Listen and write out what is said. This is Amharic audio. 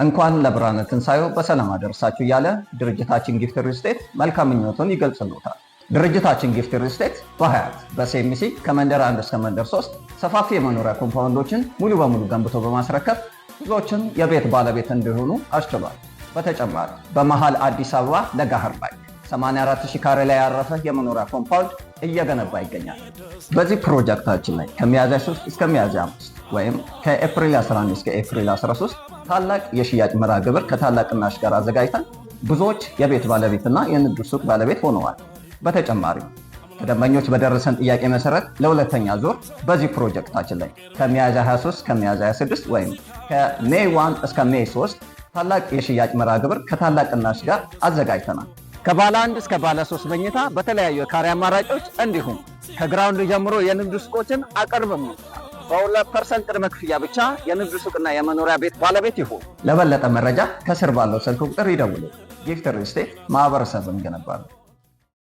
እንኳን ለብርሃነ ትንሣኤው በሰላም አደረሳችሁ እያለ ድርጅታችን ጊፍት ሪል ስቴት መልካም ምኞቱን ይገልጽልዎታል። ድርጅታችን ጊፍት ሪል ስቴት በሀያት በሴሚሲ ከመንደር 1 እስከ መንደር 3 ሰፋፊ የመኖሪያ ኮምፓውንዶችን ሙሉ በሙሉ ገንብቶ በማስረከብ ብዙዎችን የቤት ባለቤት እንዲሆኑ አስችሏል። በተጨማሪ በመሃል አዲስ አበባ ለጋህር ላይ 84000 ካሬ ላይ ያረፈ የመኖሪያ ኮምፓውንድ እየገነባ ይገኛል። በዚህ ፕሮጀክታችን ላይ ከሚያዝያ 3 እስከ ሚያዝያ 5 ወይም ከኤፕሪል 11 እስከ ኤፕሪል 13 ታላቅ የሽያጭ መርሃ ግብር ከታላቅ ቅናሽ ጋር አዘጋጅተን ብዙዎች የቤት ባለቤትና የንግድ ሱቅ ባለቤት ሆነዋል። በተጨማሪም ከደንበኞች በደረሰን ጥያቄ መሰረት ለሁለተኛ ዙር በዚህ ፕሮጀክታችን ላይ ከሚያዝያ 23 እስከ ሚያዝያ 26 ወይም ከሜይ 1 እስከ ሜይ 3 ታላቅ የሽያጭ መርሃ ግብር ከታላቅ ቅናሽ ጋር አዘጋጅተናል። ከባለ 1 እስከ ባለ 3 መኝታ በተለያዩ የካሬ አማራጮች እንዲሁም ከግራውንድ ጀምሮ የንግድ ሱቆችን አቅርበን በ2% ቅድመ ክፍያ ብቻ የንግድ ሱቅና የመኖሪያ ቤት ባለቤት ይሁን። ለበለጠ መረጃ ከስር ባለው ስልክ ቁጥር ይደውሉ። ጊፍት ሪል ስቴት ማህበረሰብን ይገነባሉ።